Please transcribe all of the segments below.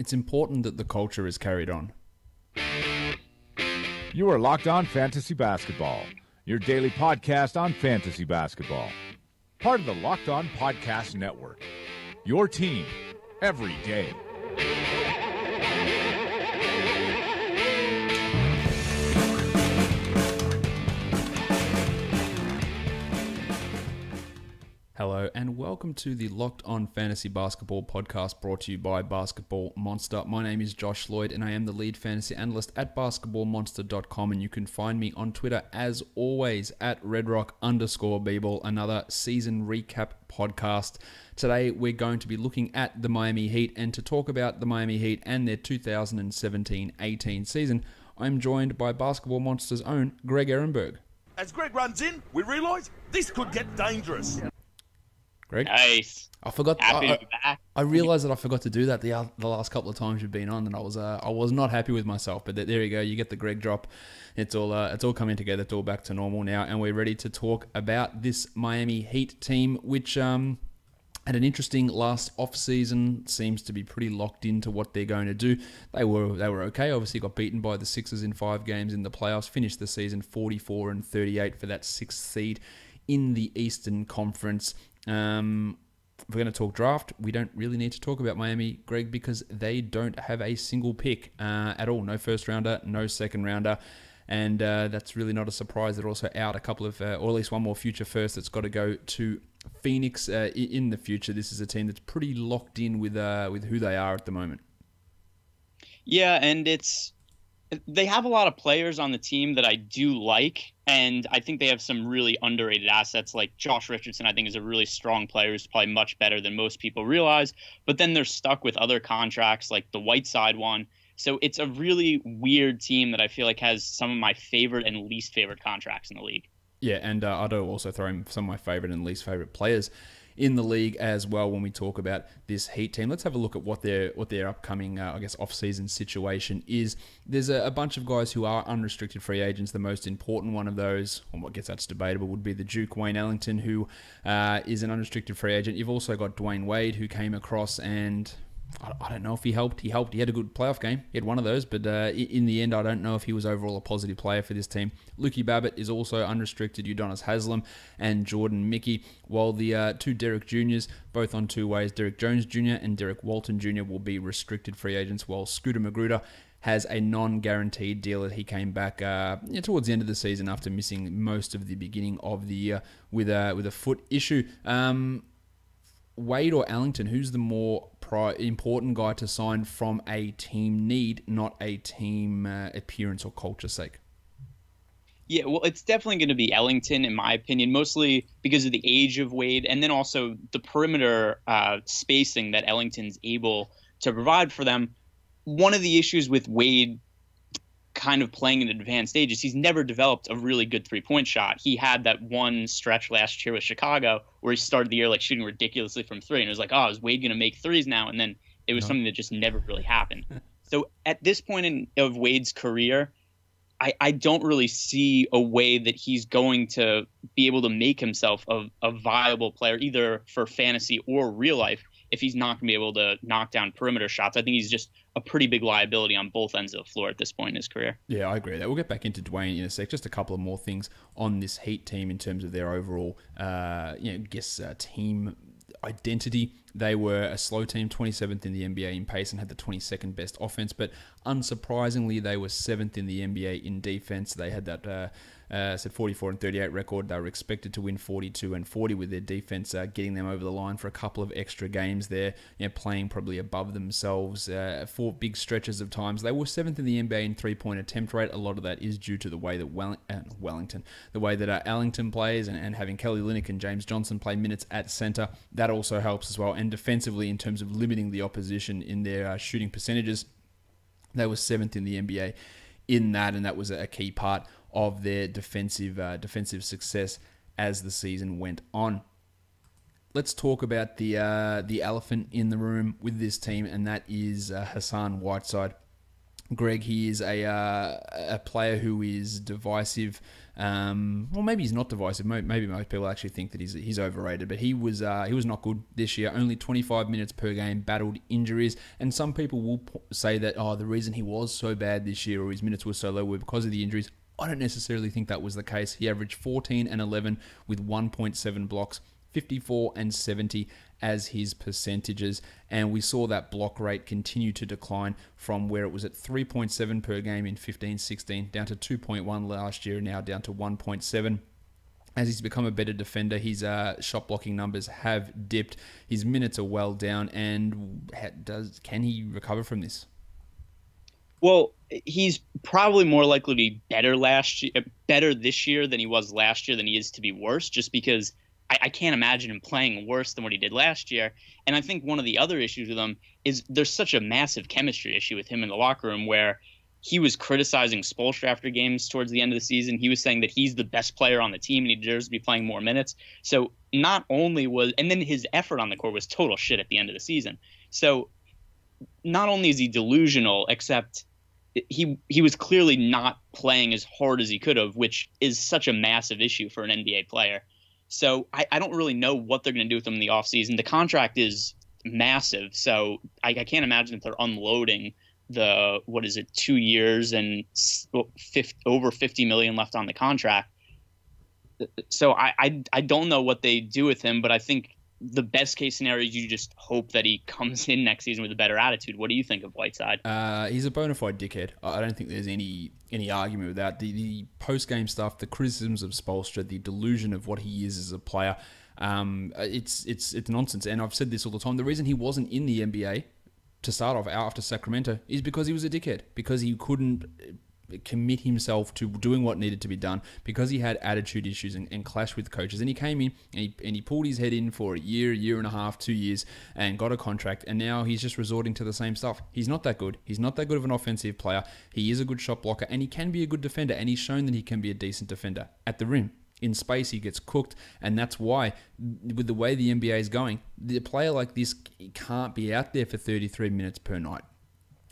it's important that the culture is carried on. You are Locked On Fantasy Basketball, your daily podcast on fantasy basketball. Part of the Locked On Podcast Network, your team every day. Hello and welcome to the Locked On Fantasy Basketball podcast brought to you by Basketball Monster. My name is Josh Lloyd and I am the lead fantasy analyst at basketballmonster.com, and you can find me on Twitter as always at redrock_bball, another season recap podcast. Today we're going to be looking at the Miami Heat, and to talk about the Miami Heat and their 2017-18 season, I'm joined by Basketball Monster's own Greg Ehrenberg. As Greg runs in, we realise this could get dangerous. Greg? Nice. I forgot. Happy to be back. I realized that I forgot to do that the last couple of times you've been on, and I was not happy with myself. But there you go. You get the Greg drop. It's all coming together. It's all back to normal now, and we're ready to talk about this Miami Heat team, which had an interesting last off season. Seems to be pretty locked into what they're going to do. They were okay. Obviously, got beaten by the Sixers in 5 games in the playoffs. Finished the season 44-38 for that 6th seed in the Eastern Conference. If we're going to talk draft, we don't really need to talk about Miami, Greg, because they don't have a single pick at all. No first rounder, no second rounder. And that's really not a surprise. They're also out a couple of, or at least one more future first that's got to go to Phoenix in the future. This is a team that's pretty locked in with who they are at the moment. Yeah, and they have a lot of players on the team that I do like, and I think they have some really underrated assets. Like Josh Richardson, I think, is a really strong player who's probably much better than most people realize, but then they're stuck with other contracts like the Whiteside one. So it's a really weird team that I feel like has some of my favorite and least favorite contracts in the league. Yeah, and I'd also throw in some of my favorite and least favorite players in the league as well when we talk about this Heat team. Let's have a look at what their upcoming, off-season situation is. There's a bunch of guys who are unrestricted free agents. The most important one of those, or I guess that's debatable, would be the Duke, Wayne Ellington, who is an unrestricted free agent. You've also got Dwayne Wade, who came across, and I don't know if he helped. He had a good playoff game. He had one of those, but in the end, I don't know if he was overall a positive player for this team. Lukey Babbitt is also unrestricted, Udonis Haslem and Jordan Mickey, while the 2 Derek Juniors, both on 2 ways, Derek Jones Jr. and Derek Walton Jr. will be restricted free agents, while Scooter Magruder has a non-guaranteed deal that he came back towards the end of the season after missing most of the beginning of the year with a foot issue. Wade or Ellington, who's the more important guy to sign from a team need, not a team appearance or culture sake? Yeah, well, it's definitely going to be Ellington, in my opinion, mostly because of the age of Wade, and then also the perimeter spacing that Ellington's able to provide for them. One of the issues with Wade kind of playing in advanced stages, he's never developed a really good three-point shot. He had that one stretch last year with Chicago where he started the year like shooting ridiculously from 3, and it was like, oh, is Wade going to make threes now? And then it was something that just never really happened. So at this point of Wade's career, I don't really see a way that he's going to be able to make himself a viable player, either for fantasy or real life, if he's not going to be able to knock down perimeter shots. I think he's just a pretty big liability on both ends of the floor at this point in his career. Yeah, I agree with that. We'll get back into Dwayne in a sec. Just a couple of more things on this Heat team in terms of their overall, team identity. They were a slow team, 27th in the NBA in pace and had the 22nd best offense, but unsurprisingly, they were 7th in the NBA in defense. They had that 44-38 record. They were expected to win 42-40 with their defense getting them over the line for a couple of extra games there, playing probably above themselves for big stretches of times. They were 7th in the NBA in three-point attempt rate. A lot of that is due to the way that Ellington plays and having Kelly Olynyk and James Johnson play minutes at center. That also helps as well. And defensively, in terms of limiting the opposition in their shooting percentages, they were 7th in the NBA in that, and that was a key part of their defensive success as the season went on. Let's talk about the elephant in the room with this team, and that is Hassan Whiteside. Greg, he is a player who is divisive. Well, maybe he's not divisive. Maybe most people actually think that he's overrated. But he was not good this year. Only 25 minutes per game, battled injuries, and some people will say that the reason he was so bad this year or his minutes were so low were because of the injuries. I don't necessarily think that was the case. He averaged 14 and 11 with 1.7 blocks. 54 and 70 as his percentages, and we saw that block rate continue to decline from where it was at 3.7 per game in 15-16 down to 2.1 last year, now down to 1.7. As he's become a better defender, his shot blocking numbers have dipped. His minutes are well down, and can he recover from this? Well, he's probably more likely to be better this year than he was last year than he is to be worse, just because I can't imagine him playing worse than what he did last year. And I think one of the other issues with him is there's such a massive chemistry issue with him in the locker room, where he was criticizing Spoelstra after games towards the end of the season. He was saying that he's the best player on the team and he deserves to be playing more minutes. So not only and then his effort on the court was total shit at the end of the season. So not only is he delusional, except he was clearly not playing as hard as he could have, which is such a massive issue for an NBA player. So I don't really know what they're going to do with him in the offseason. The contract is massive, so I can't imagine that they're unloading 2 years and over $50 million left on the contract. So I don't know what they do with him, but I think the best case scenario is you just hope that he comes in next season with a better attitude. What do you think of Whiteside? He's a bona fide dickhead. I don't think there's any argument with that. The post-game stuff, the criticisms of Spoelstra, the delusion of what he is as a player, it's nonsense. And I've said this all the time. The reason he wasn't in the NBA to start off after Sacramento is because he was a dickhead, because he couldn't commit himself to doing what needed to be done, because he had attitude issues and clashed with coaches. And he came in and he pulled his head in for a year and a half, 2 years, and got a contract. And now he's just resorting to the same stuff. He's not that good. He's not that good of an offensive player. He is a good shot blocker, and he can be a good defender. And he's shown that he can be a decent defender at the rim. In space, he gets cooked, and that's why, with the way the NBA is going, the player like this can't be out there for 33 minutes per night.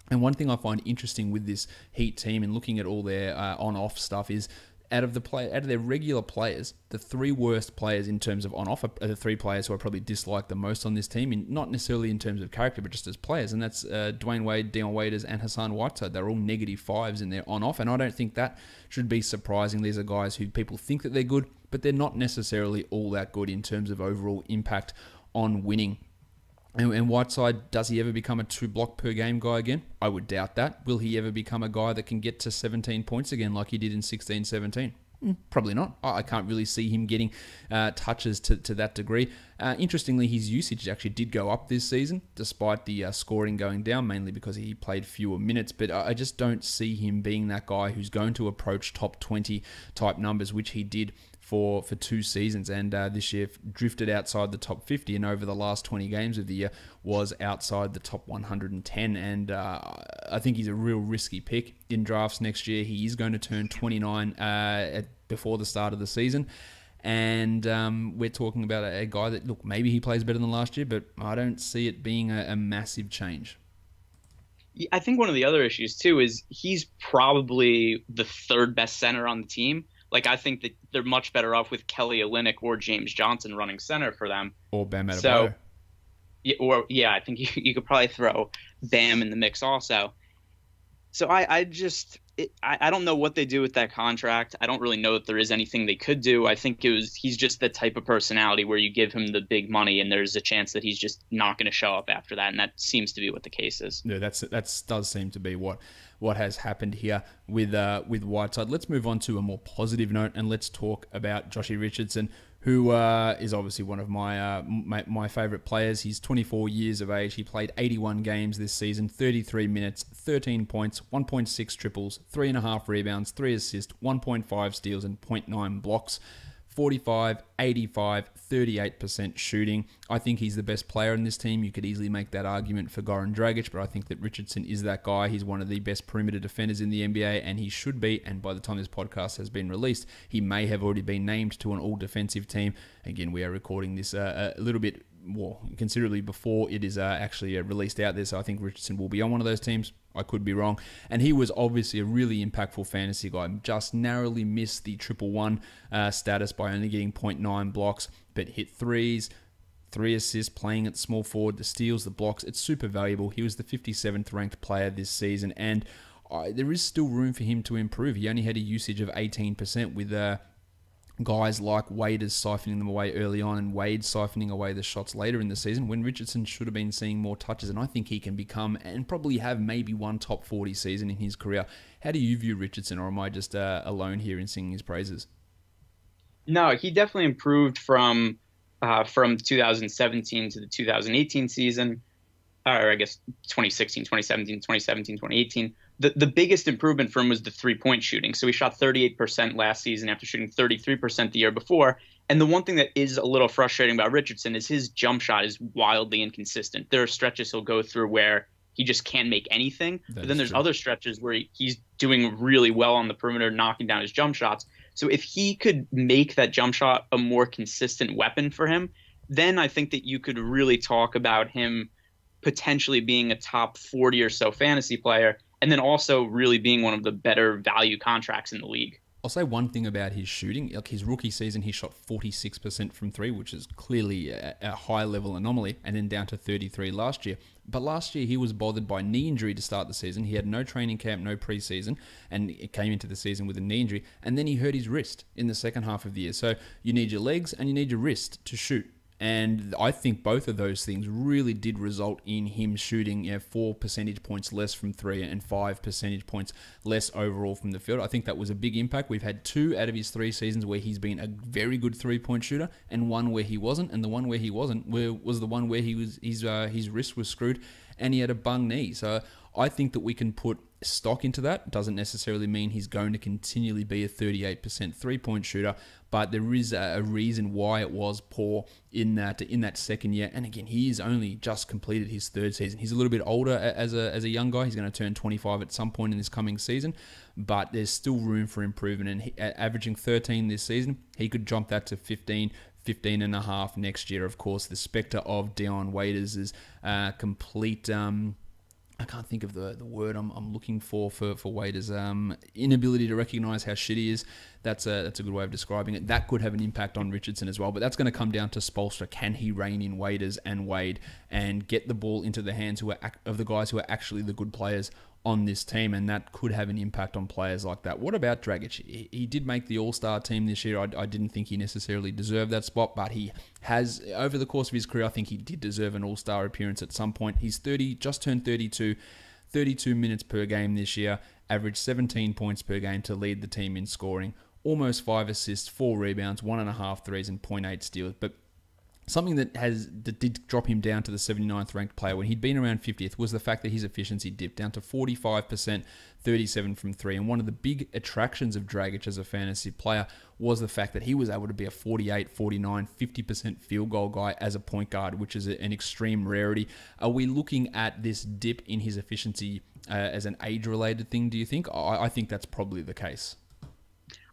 And one thing I find interesting with this Heat team and looking at all their on-off stuff is out of their regular players, the three worst players in terms of on-off are the three players who I probably dislike the most on this team, not necessarily in terms of character, but just as players. And that's Dwayne Wade, Dion Waiters, and Hassan Whiteside. They're all -5s in their on-off, and I don't think that should be surprising. These are guys who people think that they're good, but they're not necessarily all that good in terms of overall impact on winning. And Whiteside, does he ever become a 2-block per game guy again? I would doubt that. Will he ever become a guy that can get to 17 points again like he did in 16-17? Probably not. I can't really see him getting touches to that degree. Interestingly, his usage actually did go up this season, despite the scoring going down, mainly because he played fewer minutes. But I just don't see him being that guy who's going to approach top 20 type numbers, which he did for 2 seasons, and this year drifted outside the top 50, and over the last 20 games of the year was outside the top 110. And I think he's a real risky pick in drafts next year. He is going to turn 29 before the start of the season, and we're talking about a guy that, look, maybe he plays better than last year, but I don't see it being a massive change. I think one of the other issues too is he's probably the third best center on the team. Like, I think that they're much better off with Kelly Olynyk or James Johnson running center for them. Or Bam Adebayo. So, I think you could probably throw Bam in the mix also. So I don't know what they do with that contract. I don't really know that there is anything they could do. I think he's just the type of personality where you give him the big money and there's a chance that he's just not going to show up after that, and that seems to be what the case is. Yeah, that does seem to be what has happened here with Whiteside. Let's move on to a more positive note, and let's talk about Josh Richardson, who is obviously one of my favorite players. He's 24 years of age. He played 81 games this season, 33 minutes, 13 points, 1.6 triples, 3.5 rebounds, 3 assists, 1.5 steals, and 0.9 blocks. 45, 85, 38% shooting. I think he's the best player in this team. You could easily make that argument for Goran Dragic, but I think that Richardson is that guy. He's one of the best perimeter defenders in the NBA, and he should be, and by the time this podcast has been released, he may have already been named to an all-defensive team. Again, we are recording this a little bit considerably before it is actually released out there. So I think Richardson will be on one of those teams. I could be wrong. And he was obviously a really impactful fantasy guy. Just narrowly missed the 111 status by only getting 0.9 blocks, but hit threes, 3 assists, playing at small forward, the steals, the blocks. It's super valuable. He was the 57th ranked player this season, and there is still room for him to improve. He only had a usage of 18% with guys like Waiters siphoning them away early on and Wade siphoning away the shots later in the season, when Richardson should have been seeing more touches, and I think he can become and probably have maybe one top 40 season in his career. How do you view Richardson, or am I just alone here in singing his praises? No, he definitely improved from 2017 to the 2018 season, or I guess 2016, 2017, 2017, 2018. The biggest improvement for him was the three-point shooting. So he shot 38% last season after shooting 33% the year before. And the one thing that is a little frustrating about Richardson is his jump shot is wildly inconsistent. There are stretches he'll go through where he just can't make anything. But then there's other stretches where he's doing really well on the perimeter, knocking down his jump shots. So if he could make that jump shot a more consistent weapon for him, then I think that you could really talk about him potentially being a top 40 or so fantasy player, and then also really being one of the better value contracts in the league. I'll say one thing about his shooting. Like his rookie season, he shot 46% from three, which is clearly a high-level anomaly, and then down to 33% last year. But last year, he was bothered by knee injury to start the season. He had no training camp, no preseason, and it came into the season with a knee injury, and then he hurt his wrist in the second half of the year. So you need your legs and you need your wrist to shoot. And I think both of those things really did result in him shooting 4 percentage points less from three and 5 percentage points less overall from the field. I think that was a big impact. We've had 2 out of his 3 seasons where he's been a very good three-point shooter, and one where he wasn't. And the one where he wasn't was the one where his wrist was screwed and he had a bung knee. So I think that we can put stock into that. Doesn't necessarily mean he's going to continually be a 38% three-point shooter, but there is a reason why it was poor in that second year. And again, he has only just completed his 3rd season. He's a little bit older as a young guy. He's going to turn 25 at some point in this coming season, but there's still room for improvement. And averaging 13 this season, he could jump that to 15 and a half next year. Of course, the specter of Dion Waiters is complete. I can't think of the word I'm looking for Waiters. Inability to recognize how shit he is. That's a good way of describing it. That could have an impact on Richardson as well, but that's going to come down to Spoelstra. Can he rein in Waiters and Wade and get the ball into the hands of the guys who are actually the good players on this team? And that could have an impact on players like that. What about Dragic? He did make the All-Star team this year. I didn't think he necessarily deserved that spot, but he has, over the course of his career, I think he did deserve an All-Star appearance at some point. He's 30, just turned 32 minutes per game this year, averaged 17 points per game to lead the team in scoring, almost 5 assists, 4 rebounds, 1.5 threes, and 0.8 steals. But something that did drop him down to the 79th ranked player when he'd been around 50th was the fact that his efficiency dipped down to 45%, 37 from three. And one of the big attractions of Dragic as a fantasy player was the fact that he was able to be a 48, 49, 50% field goal guy as a point guard, which is an extreme rarity. Are we looking at this dip in his efficiency as an age-related thing, do you think? I think that's probably the case.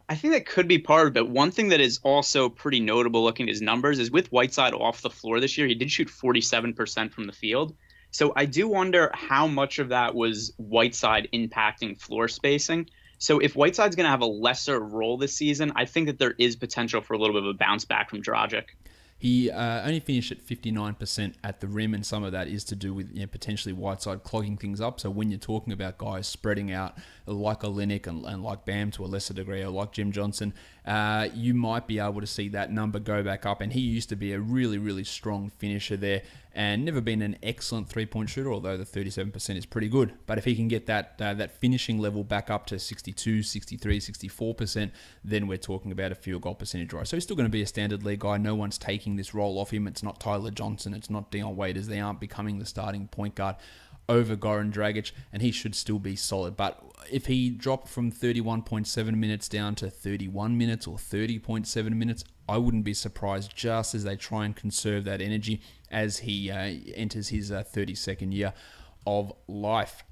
I think that could be part of it. One thing that is also pretty notable looking at his numbers is with Whiteside off the floor this year, he did shoot 47% from the field. So I do wonder how much of that was Whiteside impacting floor spacing. So if Whiteside's going to have a lesser role this season, I think that there is potential for a little bit of a bounce back from Dragic. He only finished at 59% at the rim, and some of that is to do with potentially Whiteside clogging things up. So when you're talking about guys spreading out like Olynyk and like Bam to a lesser degree, or like Jim Johnson, you might be able to see that number go back up. And he used to be a really, really strong finisher there and never been an excellent three-point shooter, although the 37% is pretty good. But if he can get that finishing level back up to 62, 63, 64%, then we're talking about a field goal percentage rise. So he's still going to be a standard league guy. No one's taking this role off him. It's not Tyler Johnson. It's not Dion Waiters. They aren't becoming the starting point guard over Goran Dragic, and he should still be solid. But if he dropped from 31.7 minutes down to 31 minutes or 30.7 minutes, I wouldn't be surprised, just as they try and conserve that energy as he enters his 32nd year of life.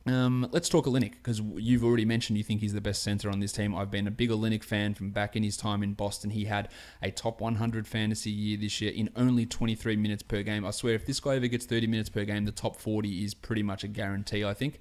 Let's talk Olynyk, because you've already mentioned you think he's the best center on this team. I've been a big Olynyk fan from back in his time in Boston. He had a top 100 fantasy year this year in only 23 minutes per game. I swear, if this guy ever gets 30 minutes per game, the top 40 is pretty much a guarantee, I think.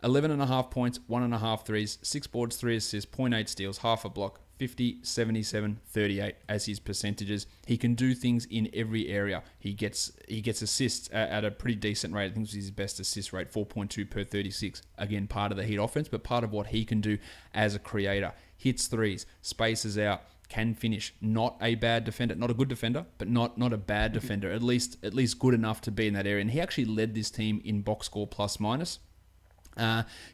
11.5 points, 1.5 threes, 6 boards, 3 assists, 0.8 steals, half a block, 50, 77, 38 as his percentages. He can do things in every area. He gets assists at a pretty decent rate. I think this is his best assist rate, 4.2 per 36. Again, part of the Heat offense, but part of what he can do as a creator. Hits threes, spaces out, can finish. Not a bad defender, not a good defender, but not a bad defender. At least good enough to be in that area. And he actually led this team in box score plus minus.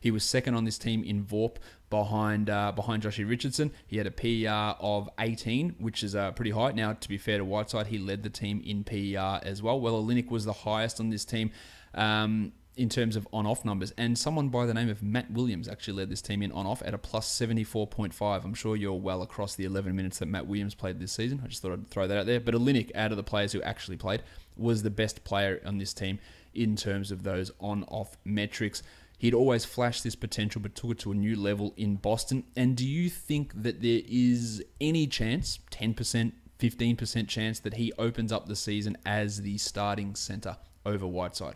He was second on this team in VORP behind Josh Richardson. He had a PER of 18, which is pretty high. Now, to be fair to Whiteside, he led the team in PER as well. Well, Olynyk was the highest on this team in terms of on-off numbers. And someone by the name of Matt Williams actually led this team in on-off at a plus 74.5. I'm sure you're well across the 11 minutes that Matt Williams played this season. I just thought I'd throw that out there. But Olynyk, out of the players who actually played, was the best player on this team in terms of those on-off metrics. He'd always flashed this potential, but took it to a new level in Boston. And do you think that there is any chance, 10%, 15% chance, that he opens up the season as the starting center over Whiteside?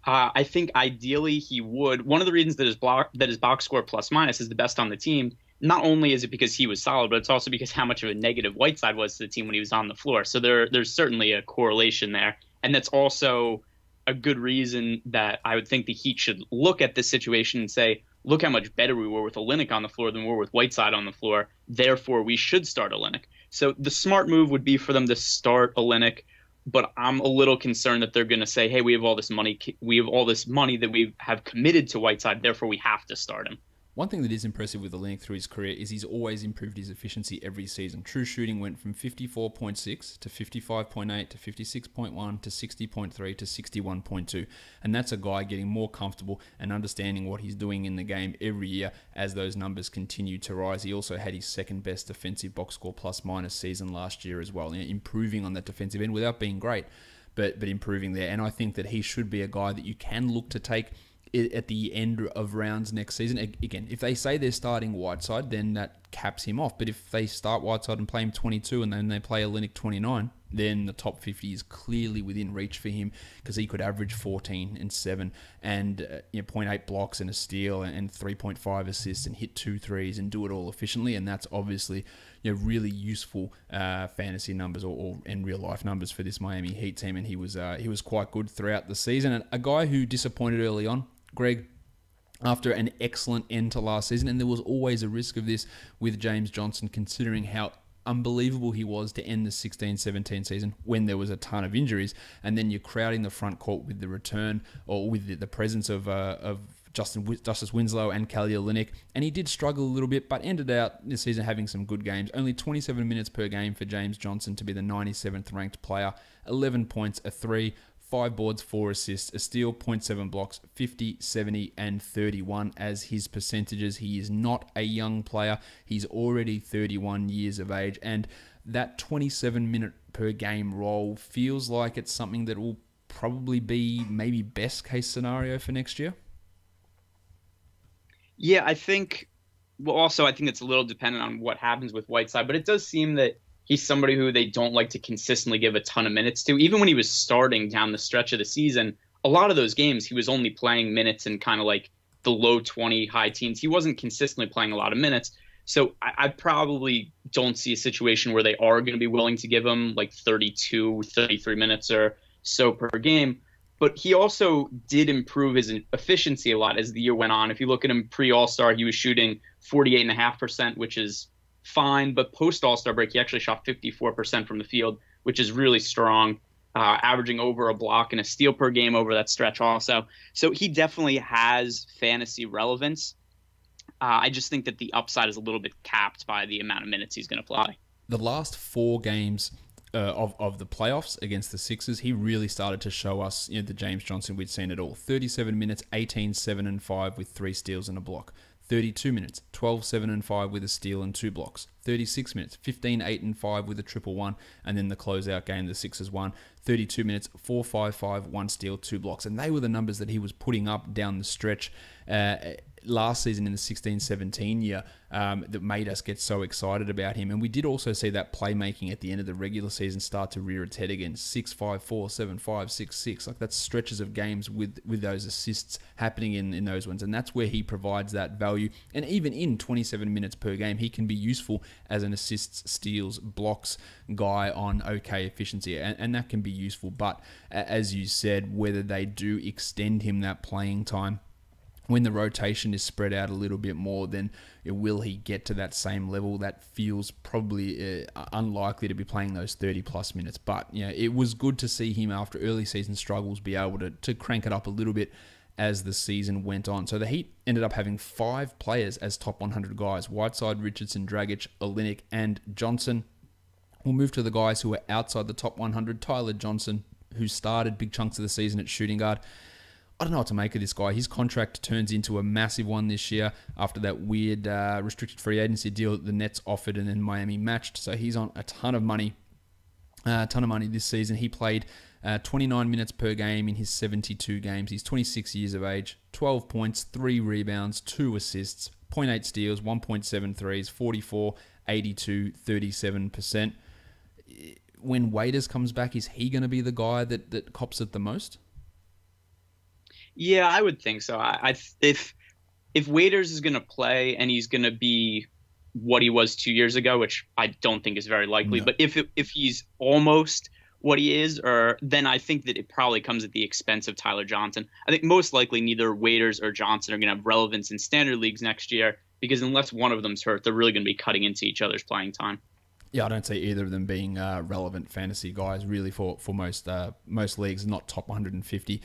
I think ideally he would. One of the reasons that his box score plus minus is the best on the team, not only is it because he was solid, but it's also because how much of a negative Whiteside was to the team when he was on the floor. So there's certainly a correlation there. And that's also a good reason that I would think the Heat should look at this situation and say, look how much better we were with Olynyk on the floor than we were with Whiteside on the floor. Therefore, we should start Olynyk. So the smart move would be for them to start Olynyk, but I'm a little concerned that they're going to say, hey, we have all this money that we have committed to Whiteside, therefore we have to start him. One thing that is impressive with Olynyk through his career is he's always improved his efficiency every season. True shooting went from 54.6 to 55.8 to 56.1 to 60.3 to 61.2. And that's a guy getting more comfortable and understanding what he's doing in the game every year as those numbers continue to rise. He also had his second best defensive box score plus minus season last year as well, improving on that defensive end without being great, but improving there. And I think that he should be a guy that you can look to take at the end of rounds next season. Again, if they say they're starting Whiteside, then that caps him off. But if they start Whiteside and play him 22 and then they play Olynyk 29, then the top 50 is clearly within reach for him, because he could average 14 and 7 and 0.8 blocks and a steal and 3.5 assists and hit 2 threes and do it all efficiently. And that's obviously really useful fantasy numbers and real life numbers for this Miami Heat team. And he was quite good throughout the season. And a guy who disappointed early on, Greg, after an excellent end to last season, and there was always a risk of this with James Johnson, considering how unbelievable he was to end the 16-17 season when there was a ton of injuries, and then you're crowding the front court with the return or with the presence of Justice Winslow and Kelly Olynyk, and he did struggle a little bit, but ended out this season having some good games. Only 27 minutes per game for James Johnson to be the 97th ranked player, 11 points, a 3, 5 boards, 4 assists, a steal, 0.7 blocks, 50, 70, and 31 as his percentages. He is not a young player. He's already 31 years of age, and that 27-minute per game role feels like it's something that will probably be maybe best case scenario for next year. Yeah, I think it's a little dependent on what happens with Whiteside, but it does seem that he's somebody who they don't like to consistently give a ton of minutes to. Even when he was starting down the stretch of the season, a lot of those games he was only playing minutes in kind of like the low 20, high teens. He wasn't consistently playing a lot of minutes. So I probably don't see a situation where they are going to be willing to give him like 32, 33 minutes or so per game. But he also did improve his efficiency a lot as the year went on. If you look at him pre-All-Star, he was shooting 48.5%, which is fine, but post All-Star break, he actually shot 54% from the field, which is really strong, averaging over a block and a steal per game over that stretch also. So he definitely has fantasy relevance. I just think that the upside is a little bit capped by the amount of minutes he's going to play. The last 4 games of the playoffs against the Sixers, he really started to show us the James Johnson we'd seen it all. 37 minutes, 18, 7, and 5 with 3 steals and a block. 32 minutes, 12, 7, and 5 with a steal and 2 blocks. 36 minutes, 15, 8, and 5 with a triple one, and then the closeout game, the Sixers won. 32 minutes, 4, 5, 5, 1 steal, 2 blocks. And they were the numbers that he was putting up down the stretch last season in the 16-17 year that made us get so excited about him. And we did also see that playmaking at the end of the regular season start to rear its head again. 6, 5, 4, 7, 5, 6, 6. Like, that's stretches of games with those assists happening in those ones. And that's where he provides that value. And even in 27 minutes per game, he can be useful as an assists, steals, blocks guy on okay efficiency. And that can be useful. But as you said, whether they do extend him that playing time, when the rotation is spread out a little bit more, then will he get to that same level? That feels probably unlikely to be playing those 30-plus minutes. But it was good to see him after early season struggles be able to crank it up a little bit as the season went on. So the Heat ended up having 5 players as top 100 guys: Whiteside, Richardson, Dragic, Olynyk, and Johnson. We'll move to the guys who are outside the top 100. Tyler Johnson, who started big chunks of the season at shooting guard. I don't know what to make of this guy. His contract turns into a massive one this year after that weird restricted free agency deal that the Nets offered and then Miami matched. So he's on a ton of money this season. He played 29 minutes per game in his 72 games. He's 26 years of age, 12 points, 3 rebounds, 2 assists, 0.8 steals, 1.7 threes, 44, 82, 37%. When Waiters comes back, is he going to be the guy that cops it the most? Yeah, I would think so. If Waiters is going to play and he's going to be what he was 2 years ago, which I don't think is very likely, no. But if he's almost what he is, then I think that it probably comes at the expense of Tyler Johnson. I think most likely neither Waiters or Johnson are going to have relevance in standard leagues next year, because unless one of them's hurt, they're really going to be cutting into each other's playing time. Yeah, I don't see either of them being relevant fantasy guys really for most leagues, not top 150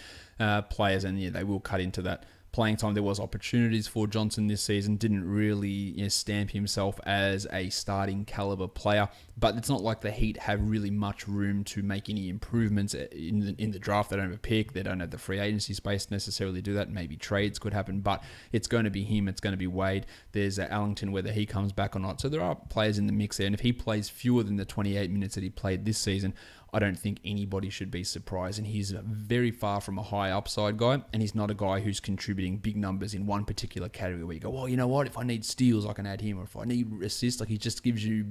players, and they will cut into that playing time. There was opportunities for Johnson this season, didn't really stamp himself as a starting caliber player, but it's not like the Heat have really much room to make any improvements in the draft. They don't have a pick, they don't have the free agency space to necessarily do that. Maybe trades could happen, but it's going to be him, it's going to be Wade. There's Ellington, whether he comes back or not. So there are players in the mix there, and if he plays fewer than the 28 minutes that he played this season, I don't think anybody should be surprised. And he's very far from a high upside guy, and he's not a guy who's contributing big numbers in one particular category where you go, well, you know what, if I need steals, I can add him, or if I need assists, like he just gives you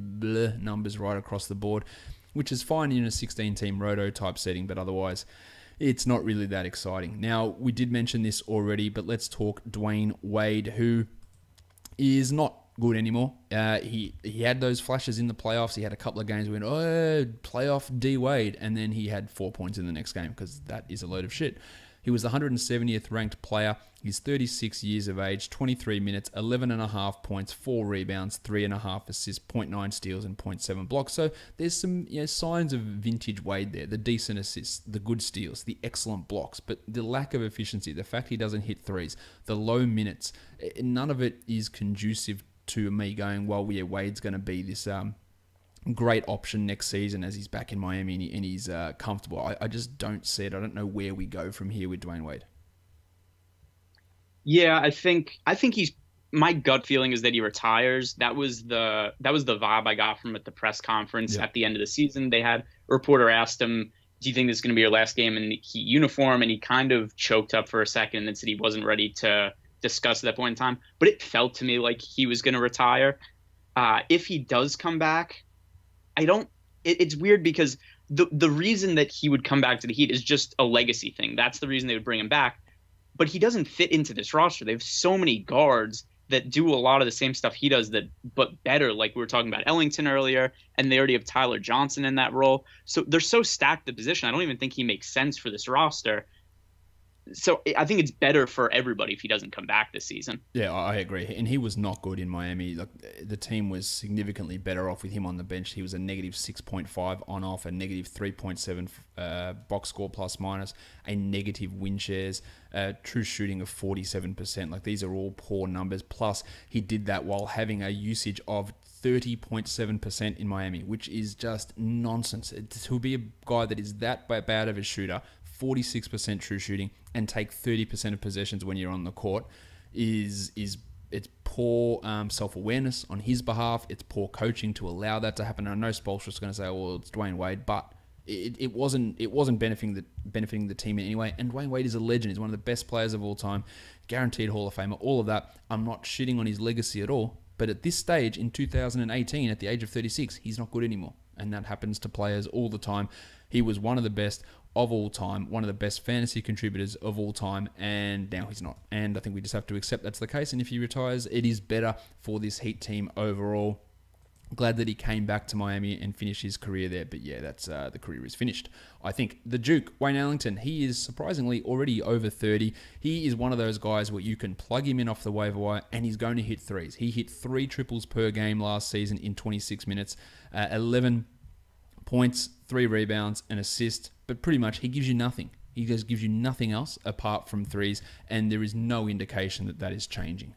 numbers right across the board, which is fine in a 16-team roto type setting, but otherwise it's not really that exciting. Now, we did mention this already, but let's talk Dwayne Wade, who is not good anymore. He had those flashes in the playoffs. He had a couple of games where playoff D Wade, and then he had 4 points in the next game, because that is a load of shit. He was the 170th ranked player. He's 36 years of age, 23 minutes, 11.5 points, 4 rebounds, 3.5 assists, 0.9 steals, and 0.7 blocks. So there's some signs of vintage Wade there. The decent assists, the good steals, the excellent blocks, but the lack of efficiency, the fact he doesn't hit threes, the low minutes, none of it is conducive to me going, well, yeah, Wade's going to be this great option next season as he's back in Miami and he's comfortable. I just don't see it. I don't know where we go from here with Dwayne Wade. Yeah, I think he's. My gut feeling is that he retires. That was the vibe I got from at the press conference at the end of the season. They had a reporter asked him, "Do you think this is going to be your last game in the Heat uniform?" And he kind of choked up for a second and said he wasn't ready to discuss at that point in time. But it felt to me like he was going to retire. If he does come back, it's weird because the reason that he would come back to the Heat is just a legacy thing. That's the reason they would bring him back. But he doesn't fit into this roster. They have so many guards that do a lot of the same stuff he does, but better. Like we were talking about Ellington earlier, and they already have Tyler Johnson in that role. So they're so stacked the position. I don't even think he makes sense for this roster. So I think it's better for everybody if he doesn't come back this season. Yeah, I agree. And he was not good in Miami. Like, the team was significantly better off with him on the bench. He was a negative 6.5 on off, a negative 3.7 box score plus minus, a negative win shares, true shooting of 47%. Like, these are all poor numbers. Plus, he did that while having a usage of 30.7% in Miami, which is just nonsense. To be a guy that is that bad of a shooter, 46% true shooting, and take 30% of possessions when you're on the court is It's poor self-awareness on his behalf. It's poor coaching to allow that to happen. And I know Spoelstra's going to say, well, it's Dwayne Wade, but it wasn't benefiting the team in any way. And Dwayne Wade is a legend. He's one of the best players of all time, guaranteed Hall of Famer, all of that. I'm not shitting on his legacy at all. But at this stage in 2018, at the age of 36, he's not good anymore. And that happens to players all the time. He was one of the best of all time, one of the best fantasy contributors of all time, and now he's not. And I think we just have to accept that's the case. And if he retires, it is better for this Heat team overall. Glad that he came back to Miami and finished his career there. But yeah, that's the career is finished. I think the Duke, Wayne Ellington, he is surprisingly already over 30. He is one of those guys where you can plug him in off the waiver wire and he's going to hit threes. He hit 3 triples per game last season in 26 minutes, 11 points, 3 rebounds, an assist. But pretty much he gives you nothing. He just gives you nothing else apart from threes, and there is no indication that that is changing.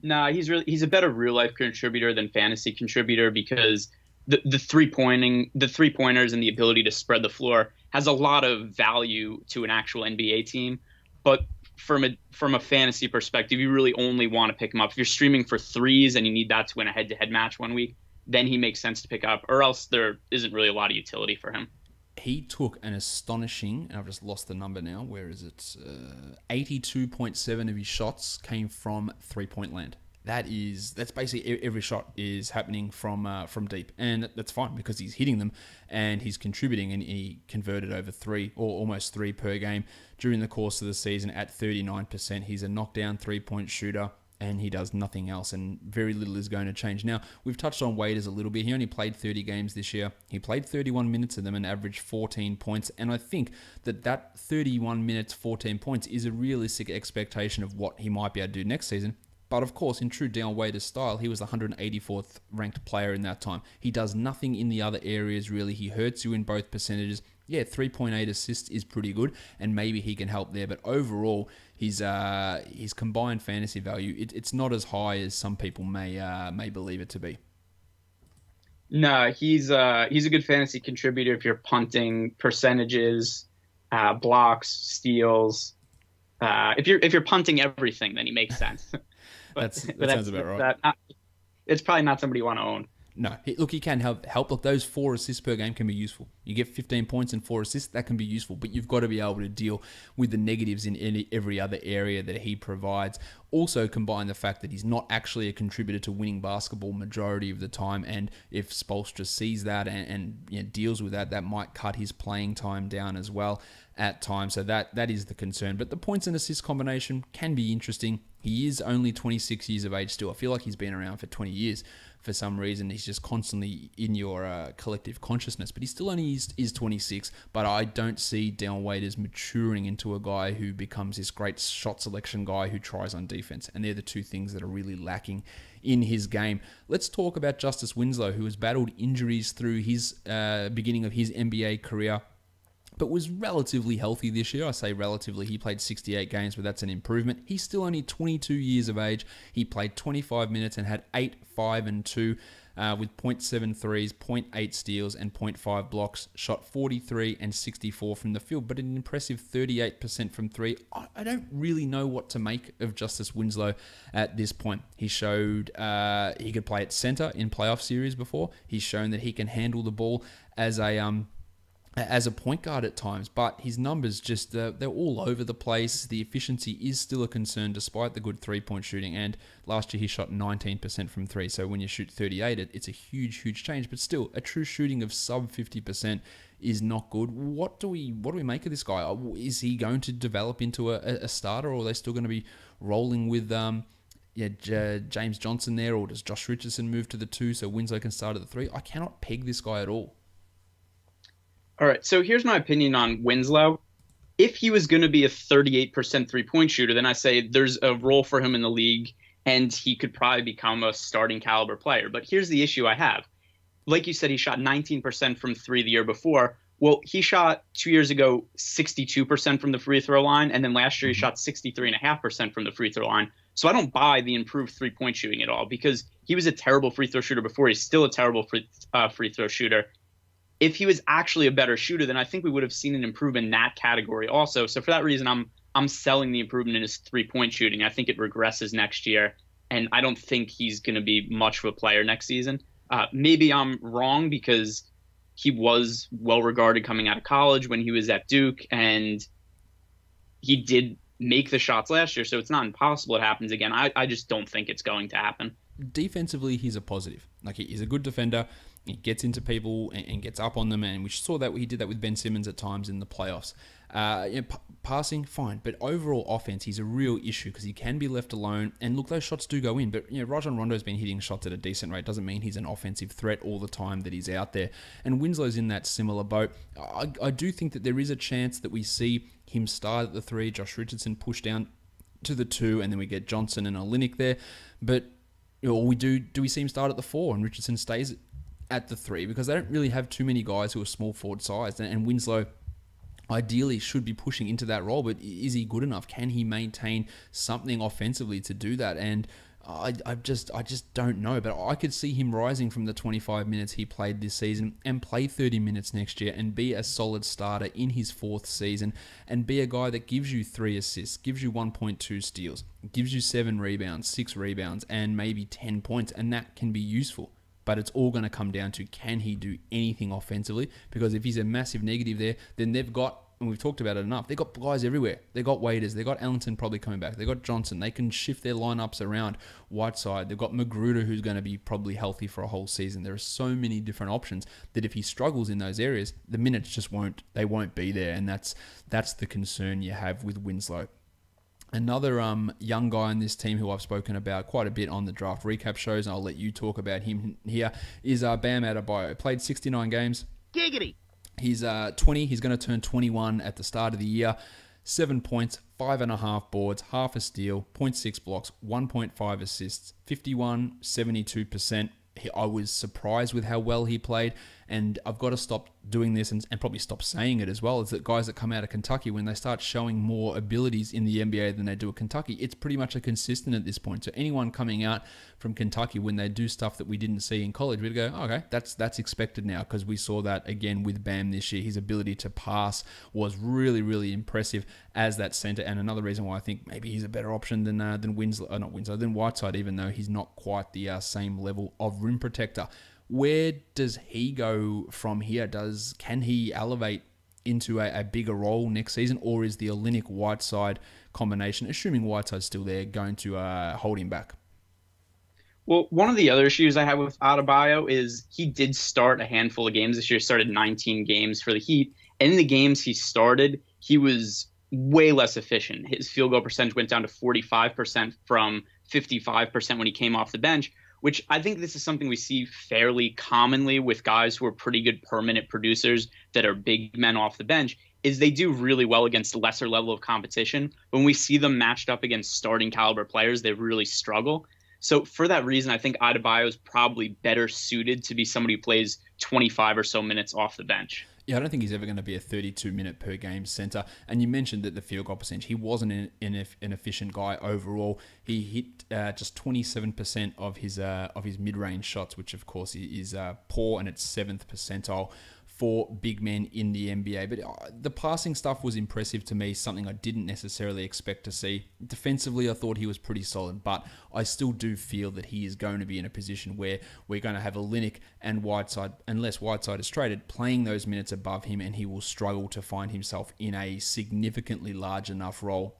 Nah, he's a better real life contributor than fantasy contributor, because the three pointers and the ability to spread the floor has a lot of value to an actual NBA team. But from a fantasy perspective, you really only want to pick him up if you're streaming for threes and you need that to win a head-to-head match one week. Then he makes sense to pick up, or else there isn't really a lot of utility for him. He took an astonishing, and I've just lost the number now, where is it? 82.7 of his shots came from three-point land. That's basically every shot is happening from deep, and that's fine because he's hitting them and he's contributing, and he converted over 3 or almost 3 per game during the course of the season at 39%. He's a knockdown three-point shooter, and he does nothing else, and very little is going to change. Now, we've touched on Waiters a little bit. He only played 30 games this year. He played 31 minutes of them and averaged 14 points, and I think that 31 minutes, 14 points is a realistic expectation of what he might be able to do next season. But of course, in true Dion Waiters style, he was the 184th ranked player in that time. He does nothing in the other areas, really. He hurts you in both percentages. Yeah, 3.8 assists is pretty good, and maybe he can help there. But overall, his combined fantasy value, it's not as high as some people may believe it to be. No, he's a good fantasy contributor if you're punting percentages, blocks, steals. If you're punting everything, then he makes sense. That sounds about right. It's probably not somebody you want to own. No, look, he can help. Look, those 4 assists per game can be useful. You get 15 points and 4 assists, that can be useful. But you've got to be able to deal with the negatives in every other area that he provides. Also, combine the fact that he's not actually a contributor to winning basketball majority of the time. And if Spoelstra sees that and deals with that, that might cut his playing time down as well at times. So that is the concern. But the points and assists combination can be interesting. He is only 26 years of age still. I feel like he's been around for 20 years. For some reason, he's just constantly in your collective consciousness. But he still only is 26. But I don't see Dion Waiters maturing into a guy who becomes this great shot selection guy who tries on defense. And they're the two things that are really lacking in his game. Let's talk about Justice Winslow, who has battled injuries through his beginning of his NBA career, but was relatively healthy this year. I say relatively. He played 68 games, but that's an improvement. He's still only 22 years of age. He played 25 minutes and had 8, 5, and 2 with 0.7 threes, 0.8 steals, and 0.5 blocks. Shot 43 and 64 from the field, but an impressive 38% from 3. I don't really know what to make of Justice Winslow at this point. He showed he could play at center in playoff series before. He's shown that he can handle the ball as a point guard at times, but his numbers just, they're all over the place. The efficiency is still a concern despite the good three-point shooting, and last year he shot 19% from 3, so when you shoot 38, it's a huge change, but still, a true shooting of sub 50% is not good. What do we make of this guy? Is he going to develop into a starter, or are they still going to be rolling with James Johnson there, or does Josh Richardson move to the 2 so Winslow can start at the 3? I cannot peg this guy at all. All right, so here's my opinion on Winslow. If he was going to be a 38% three-point shooter, then I say there's a role for him in the league, and he could probably become a starting caliber player. But here's the issue I have. Like you said, he shot 19% from 3 the year before. Well, he shot 2 years ago 62% from the free throw line, and then last year he shot 63.5% from the free throw line. So I don't buy the improved three-point shooting at all, because he was a terrible free throw shooter before. He's still a terrible free throw shooter. If he was actually a better shooter, then I think we would have seen an improvement in that category also. So for that reason, I'm I'm selling the improvement in his 3-point shooting. I think it regresses next year, and I don't think he's going to be much of a player next season. Maybe I'm wrong because he was well regarded coming out of college when he was at Duke, and he did make the shots last year, so it's not impossible it happens again. I just don't think it's going to happen. Defensively, he's a positive. Like, he's a good defender. He gets into people and gets up on them, and we saw that he did that with Ben Simmons at times in the playoffs. Passing, fine, but overall offense, he's a real issue because he can be left alone. And look, those shots do go in, but Rajon Rondo's been hitting shots at a decent rate. Doesn't mean he's an offensive threat all the time that he's out there. And Winslow's in that similar boat. I do think that there is a chance that we see him start at the 3, Josh Richardson push down to the 2, and then we get Johnson and Olynyk there. But or do we see him start at the 4 and Richardson stays at the 3? Because they don't really have too many guys who are small forward sized, and Winslow ideally should be pushing into that role, but is he good enough? Can he maintain something offensively to do that? And I just don't know, but I could see him rising from the 25 minutes he played this season and play 30 minutes next year and be a solid starter in his 4th season and be a guy that gives you 3 assists, gives you 1.2 steals, gives you 7 rebounds, 6 rebounds, and maybe 10 points, and that can be useful. But it's all going to come down to, can he do anything offensively? Because if he's a massive negative there, then they've got, and we've talked about it enough, they've got guys everywhere. They've got Waiters. They've got Ellington probably coming back. They've got Johnson. They can shift their lineups around. Whiteside. They've got Magruder, who's going to be probably healthy for a whole season. There are so many different options that if he struggles in those areas, the minutes just won't be there. And that's the concern you have with Winslow. Another young guy on this team who I've spoken about quite a bit on the draft recap shows, and I'll let you talk about him here, is Bam Adebayo. Played 69 games. Giggity. He's 20. He's going to turn 21 at the start of the year. 7 points, 5.5 boards, half a steal, 0.6 blocks, 1.5 assists, 51, 72%. I was surprised with how well he played, and I've got to stop doing this and probably stop saying it as well, is that guys that come out of Kentucky, when they start showing more abilities in the NBA than they do at Kentucky, it's pretty much a consistent at this point. So anyone coming out from Kentucky, when they do stuff that we didn't see in college, we'd go, okay, that's expected now, because we saw that again with Bam this year. His ability to pass was really, really impressive as that center, and another reason why I think maybe he's a better option than Whiteside, even though he's not quite the same level of rim protector. Where does he go from here? Can he elevate into a bigger role next season, or is the Olynyk-Whiteside combination, assuming Whiteside's still there, going to hold him back? Well, one of the other issues I have with Adebayo is he did start a handful of games this year, started 19 games for the Heat. And in the games he started, he was way less efficient. His field goal percentage went down to 45% from 55% when he came off the bench, which I think this is something we see fairly commonly with guys who are pretty good permanent producers that are big men off the bench, is they do really well against a lesser level of competition. When we see them matched up against starting caliber players, they really struggle. So for that reason, I think Adebayo is probably better suited to be somebody who plays 25 or so minutes off the bench. Yeah, I don't think he's ever going to be a 32-minute per game center. And you mentioned that the field goal percentage, he wasn't an efficient guy overall. He hit just 27% of his mid-range shots, which of course is poor, and it's 7th percentile for big men in the NBA. But the passing stuff was impressive to me, something I didn't necessarily expect to see. Defensively, I thought he was pretty solid, but I still do feel that he is going to be in a position where we're going to have Olynyk and Whiteside, unless Whiteside is traded, playing those minutes above him, and he will struggle to find himself in a significantly large enough role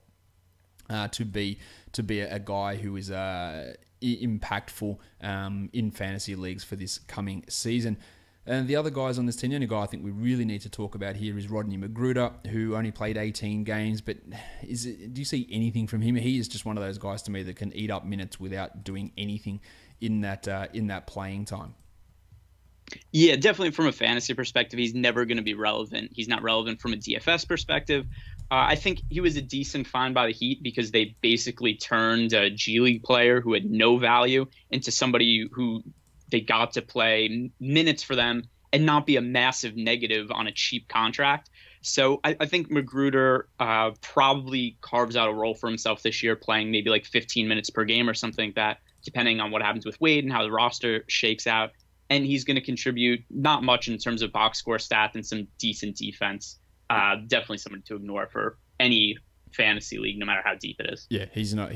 to be a guy who is impactful in fantasy leagues for this coming season. And the other guys on this team, the only guy I think we really need to talk about here is Rodney Magruder, who only played 18 games. But do you see anything from him? He is just one of those guys to me that can eat up minutes without doing anything in that playing time. Yeah, definitely from a fantasy perspective, he's never going to be relevant. He's not relevant from a DFS perspective. I think he was a decent find by the Heat because they basically turned a G League player who had no value into somebody who they got to play minutes for them and not be a massive negative on a cheap contract. So I think Magruder probably carves out a role for himself this year, playing maybe like 15 minutes per game or something like that, depending on what happens with Wade and how the roster shakes out. And he's going to contribute not much in terms of box score stats and some decent defense. Definitely someone to ignore for any fantasy league, no matter how deep it is. Yeah, he's not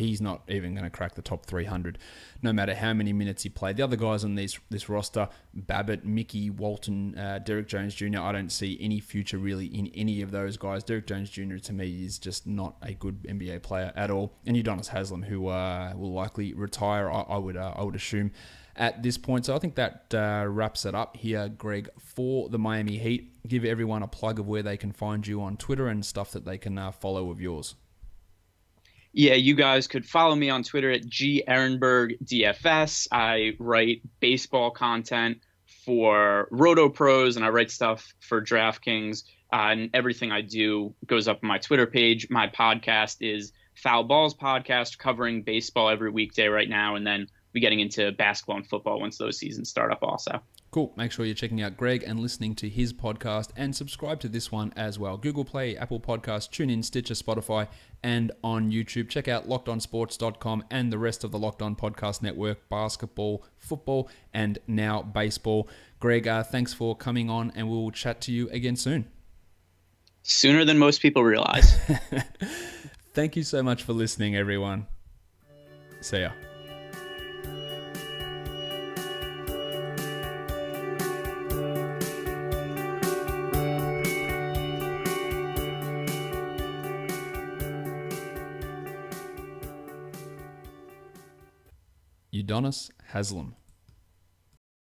even going to crack the top 300, no matter how many minutes he played. The other guys on this roster, Babbitt, Mickey, Walton, Derek Jones Jr., I don't see any future really in any of those guys. Derek Jones Jr. to me is just not a good NBA player at all. And Udonis Haslem, who will likely retire, I would assume, at this point. So I think that wraps it up here, Greg, for the Miami Heat. Give everyone a plug of where they can find you on Twitter and stuff that they can follow of yours. Yeah, you guys could follow me on Twitter at GEhrenbergDFS. I write baseball content for Roto Pros, and I write stuff for DraftKings. And everything I do goes up on my Twitter page. My podcast is Foul Balls Podcast, covering baseball every weekday right now, and then be getting into basketball and football once those seasons start up also. Cool. Make sure you're checking out Greg and listening to his podcast, and subscribe to this one as well. Google Play, Apple Podcasts, TuneIn, Stitcher, Spotify, and on YouTube. Check out LockedOnSports.com and the rest of the Locked On Podcast Network, basketball, football, and now baseball. Greg, thanks for coming on, and we'll chat to you again soon. Sooner than most people realize. Thank you so much for listening, everyone. See ya. Udonis Haslem.